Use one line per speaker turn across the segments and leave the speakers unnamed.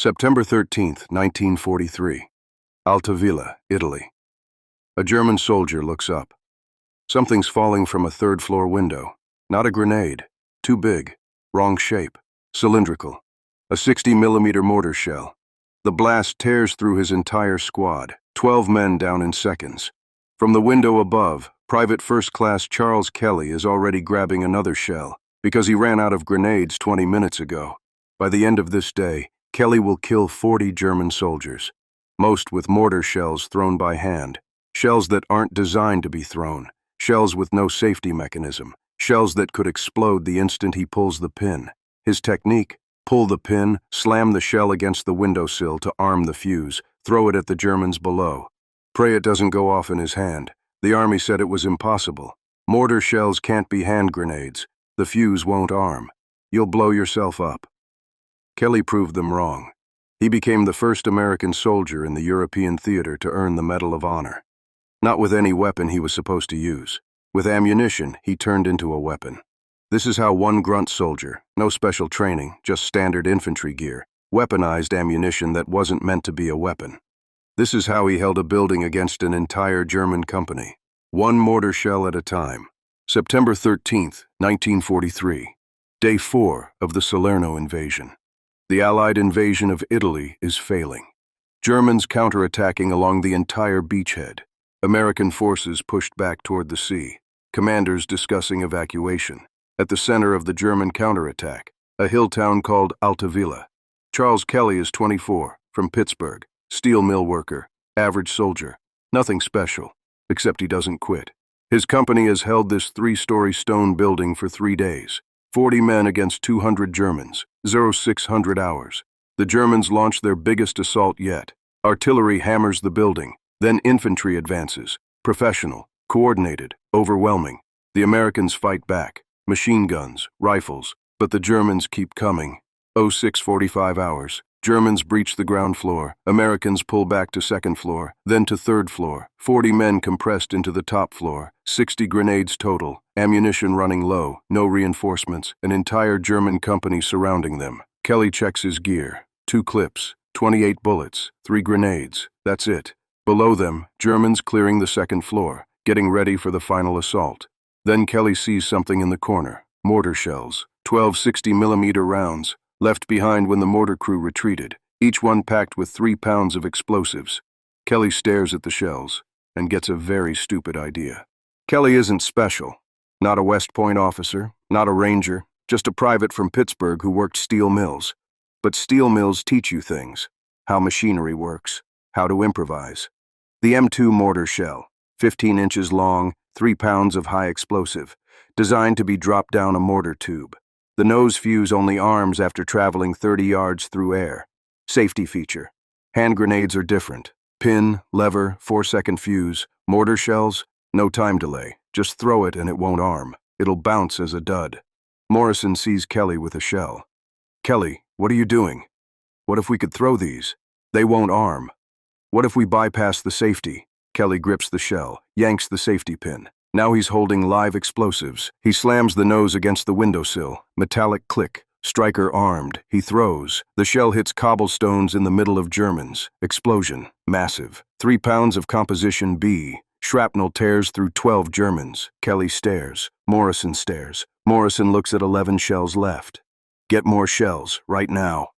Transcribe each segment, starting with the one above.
September 13th, 1943. Altavilla, Italy. A German soldier looks up. Something's falling from a third-floor window. Not a grenade. Too big. Wrong shape. Cylindrical. A 60mm mortar shell. The blast tears through his entire squad. 12 men down in seconds. From the window above, Private First Class Charles Kelly is already grabbing another shell because he ran out of grenades 20 minutes ago. By the end of this day, Kelly will kill 40 German soldiers, most with mortar shells thrown by hand, shells that aren't designed to be thrown, shells with no safety mechanism, shells that could explode the instant he pulls the pin. His technique: pull the pin, slam the shell against the windowsill to arm the fuse, throw it at the Germans below. Pray it doesn't go off in his hand. The army said it was impossible. Mortar shells can't be hand grenades. The fuse won't arm. You'll blow yourself up. Kelly proved them wrong. He became the first American soldier in the European theater to earn the Medal of Honor. Not with any weapon he was supposed to use. With ammunition, he turned into a weapon. This is how one grunt soldier, no special training, just standard infantry gear, weaponized ammunition that wasn't meant to be a weapon. This is how he held a building against an entire German company. One mortar shell at a time. September 13th, 1943. Day 4 of the Salerno invasion. The Allied invasion of Italy is failing. Germans counterattacking along the entire beachhead. American forces pushed back toward the sea. Commanders discussing evacuation. At the center of the German counterattack, a hill town called Altavilla. Charles Kelly is 24, from Pittsburgh, steel mill worker, average soldier. Nothing special, except he doesn't quit. His company has held this 3-story stone building for 3 days. 40 men against 200 Germans, 0600 hours. The Germans launch their biggest assault yet. Artillery hammers the building, then infantry advances. Professional, coordinated, overwhelming. The Americans fight back. Machine guns, rifles, but the Germans keep coming. 0645 hours. Germans breach the ground floor. Americans pull back to second floor, then to third floor. 40 men compressed into the top floor. 60 grenades total. Ammunition running low. No reinforcements. An entire German company surrounding them. Kelly checks his gear. 2 clips. 28 bullets. 3 grenades. That's it. Below them, Germans clearing the second floor, getting ready for the final assault. Then Kelly sees something in the corner. Mortar shells. 12 60mm rounds. Left behind when the mortar crew retreated, each one packed with 3 pounds of explosives. Kelly stares at the shells and gets a very stupid idea. Kelly isn't special. Not a West Point officer, not a ranger, just a private from Pittsburgh who worked steel mills. But steel mills teach you things. How machinery works. How to improvise. The M2 mortar shell, 15 inches long, 3 pounds of high explosive, designed to be dropped down a mortar tube. The nose fuse only arms after traveling 30 yards through air. Safety feature. Hand grenades are different. Pin, lever, 4-second fuse. Mortar shells, no time delay. Just throw it and it won't arm. It'll bounce as a dud. Morrison sees Kelly with a shell. Kelly, what are you doing? What if we could throw these? They won't arm. What if we bypass the safety? Kelly grips the shell, yanks the safety pin. Now he's holding live explosives. He slams the nose against the windowsill. Metallic click. Striker armed. He throws. The shell hits cobblestones in the middle of Germans. Explosion. Massive. 3 pounds of composition B. Shrapnel tears through 12 Germans. Kelly stares. Morrison stares. Morrison looks at 11 shells left. Get more shells, right now.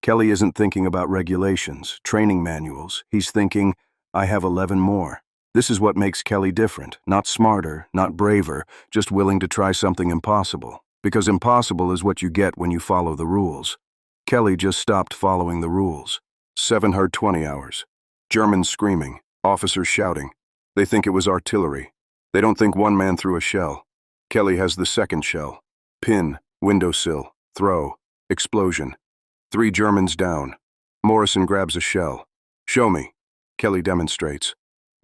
Kelly isn't thinking about regulations, training manuals. He's thinking, I have 11 more. This is what makes Kelly different. Not smarter, not braver, just willing to try something impossible. Because impossible is what you get when you follow the rules. Kelly just stopped following the rules. 720 hours. Germans screaming, officers shouting. They think it was artillery. They don't think one man threw a shell. Kelly has the second shell. Pin, windowsill, throw, explosion. 3 Germans down. Morrison grabs a shell. Show me. Kelly demonstrates.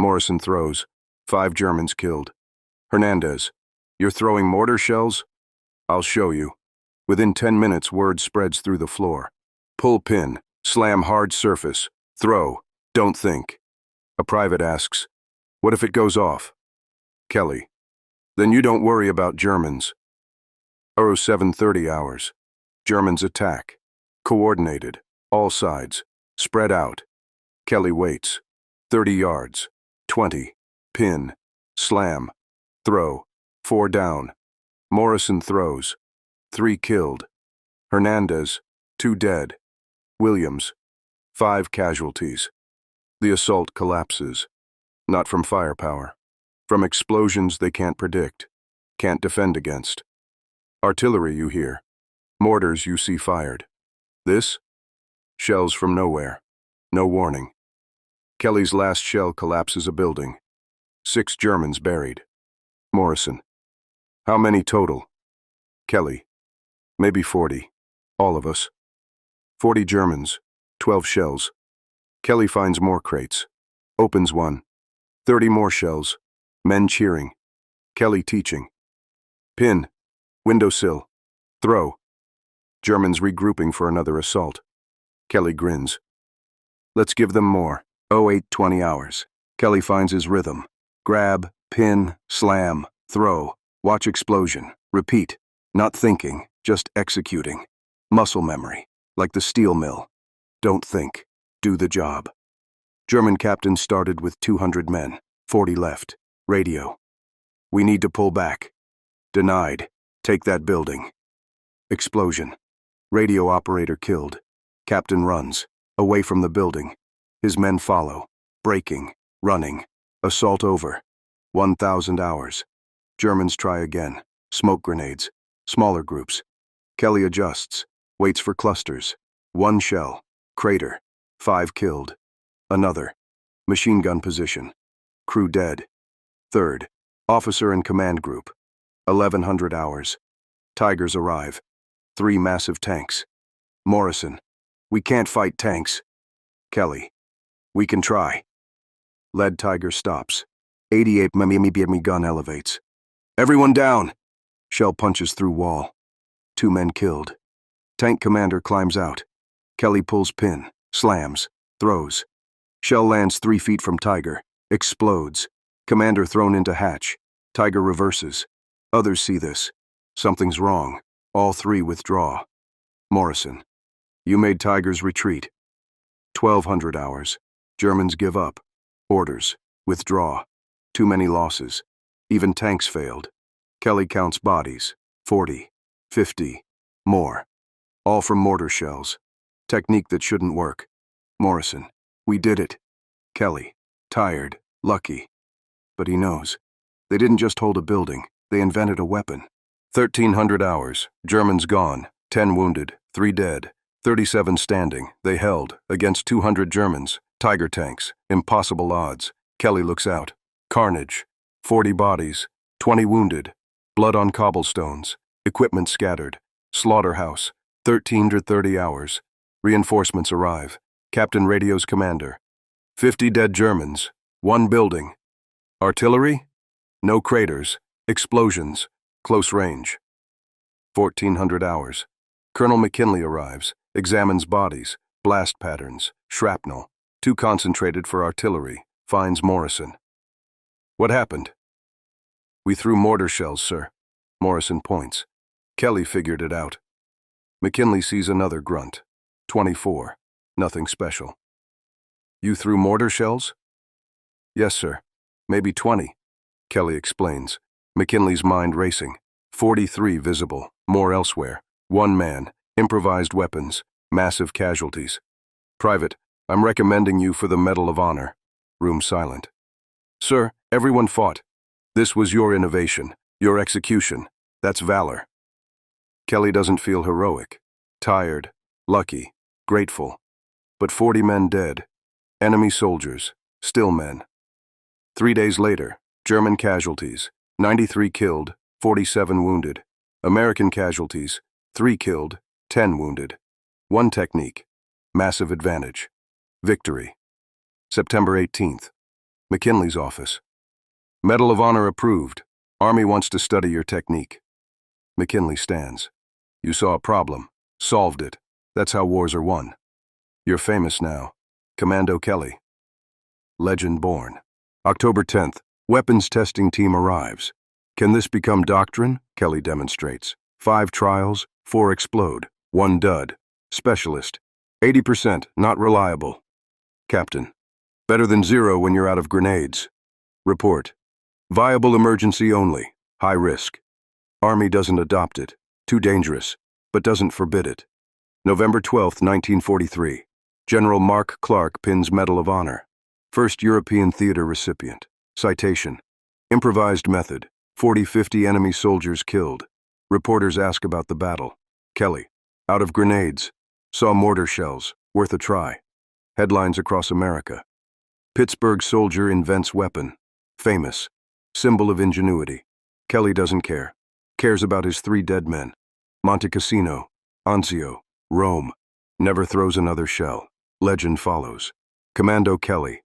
Morrison throws. 5 Germans killed. Hernandez, you're throwing mortar shells? I'll show you. Within 10 minutes, word spreads through the floor. Pull pin, slam hard surface, throw, don't think. A private asks, what if it goes off? Kelly, then you don't worry about Germans. 0730 hours. Germans attack. Coordinated. All sides. Spread out. Kelly waits. 30 yards. 20. Pin. Slam. Throw. 4 down. Morrison throws. 3 killed. Hernandez. 2 dead. Williams. 5 casualties. The assault collapses. Not from firepower. From explosions they can't predict. Can't defend against. Artillery you hear. Mortars you see fired. This? Shells from nowhere. No warning. Kelly's last shell collapses a building. 6 Germans buried. Morrison. How many total? Kelly. Maybe 40. All of us. 40 Germans. 12 shells. Kelly finds more crates. Opens one. 30 more shells. Men cheering. Kelly teaching. Pin. Windowsill. Throw. Germans regrouping for another assault. Kelly grins. Let's give them more. 20 hours. Kelly finds his rhythm. Grab, pin, slam, throw, watch explosion, repeat. Not thinking, just executing. Muscle memory, like the steel mill. Don't think, do the job. German captain started with 200 men, 40 left. Radio. We need to pull back. Denied. Take that building. Explosion. Radio operator killed. Captain runs, away from the building. His men follow, breaking, running. Assault over. 1,000 hours. Germans try again. Smoke grenades. Smaller groups. Kelly adjusts, waits for clusters. 1 shell. Crater. 5 killed. Another. Machine gun position. Crew dead. Third. Officer and command group. 1,100 hours. Tigers arrive. 3 massive tanks. Morrison. We can't fight tanks. Kelly. We can try. Lead Tiger stops. 88 mm gun elevates. Everyone down! Shell punches through wall. 2 men killed. Tank commander climbs out. Kelly pulls pin, slams, throws. Shell lands 3 feet from Tiger. Explodes. Commander thrown into hatch. Tiger reverses. Others see this. Something's wrong. All 3 withdraw. Morrison. You made Tigers retreat. 1,200 hours. Germans give up. Orders. Withdraw. Too many losses. Even tanks failed. Kelly counts bodies. 40. 50. More. All from mortar shells. Technique that shouldn't work. Morrison. We did it. Kelly. Tired. Lucky. But he knows. They didn't just hold a building. They invented a weapon. 1,300 hours. Germans gone. 10 wounded. 3 dead. 37 standing. They held. Against 200 Germans. Tiger tanks. Impossible odds. Kelly looks out. Carnage. 40 bodies. 20 wounded. Blood on cobblestones. Equipment scattered. Slaughterhouse. 1,330 hours. Reinforcements arrive. Captain radios commander. 50 dead Germans. 1 building. Artillery? No craters. Explosions. Close range. 1,400 hours. Colonel McKinley arrives. Examines bodies. Blast patterns. Shrapnel. Too concentrated for artillery. Finds Morrison. What happened? We threw mortar shells, sir. Morrison points. Kelly figured it out. McKinley sees another grunt. 24. Nothing special. You threw mortar shells? Yes, sir. Maybe 20. Kelly explains. McKinley's mind racing. 43 visible. More elsewhere. 1 man. Improvised weapons. Massive casualties. Private, I'm recommending you for the Medal of Honor. Room silent. Sir, everyone fought. This was your innovation. Your execution. That's valor. Kelly doesn't feel heroic. Tired. Lucky. Grateful. But 40 men dead. Enemy soldiers. Still men. 3 days later, German casualties. 93 killed. 47 wounded. American casualties. 3 killed. 10 wounded. 1 technique. Massive advantage. Victory. September 18th. McKinley's office. Medal of Honor approved. Army wants to study your technique. McKinley stands. You saw a problem. Solved it. That's how wars are won. You're famous now. Commando Kelly. Legend born. October 10th. Weapons testing team arrives. Can this become doctrine? Kelly demonstrates. 5 trials, 4 explode. 1 dud. Specialist. 80%, not reliable. Captain. Better than 0 when you're out of grenades. Report. Viable emergency only. High risk. Army doesn't adopt it. Too dangerous, but doesn't forbid it. November 12, 1943. General Mark Clark pins Medal of Honor. First European theater recipient. Citation. Improvised method. 40-50 enemy soldiers killed. Reporters ask about the battle. Kelly. Out of grenades. Saw mortar shells. Worth a try. Headlines across America. Pittsburgh soldier invents weapon. Famous. Symbol of ingenuity. Kelly doesn't care. Cares about his 3 dead men. Monte Cassino. Anzio. Rome. Never throws another shell. Legend follows. Commando Kelly.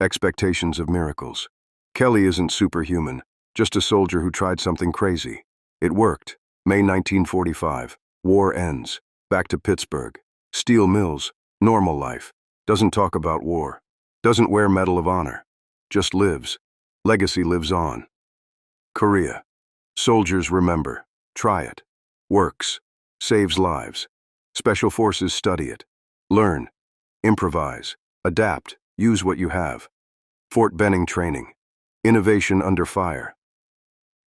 Expectations of miracles. Kelly isn't superhuman, just a soldier who tried something crazy. It worked. May 1945. War ends. Back to Pittsburgh. Steel mills. Normal life. Doesn't talk about war. Doesn't wear Medal of Honor. Just lives. Legacy lives on. Korea. Soldiers remember. Try it. Works. Saves lives. Special forces study it. Learn. Improvise. Adapt. Use what you have. Fort Benning training. Innovation under fire.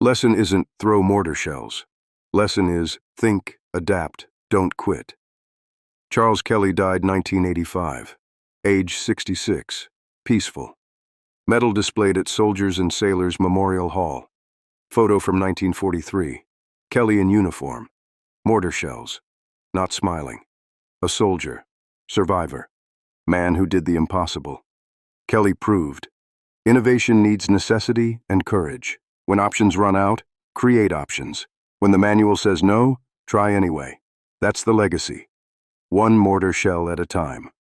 Lesson isn't throw mortar shells. Lesson is think, adapt, don't quit. Charles Kelly died 1985. Age 66. Peaceful. Medal displayed at Soldiers and Sailors Memorial Hall. Photo from 1943. Kelly in uniform. Mortar shells. Not smiling. A soldier. Survivor. Man who did the impossible. Kelly proved. Innovation needs necessity and courage. When options run out, create options. When the manual says no, try anyway. That's the legacy. One mortar shell at a time.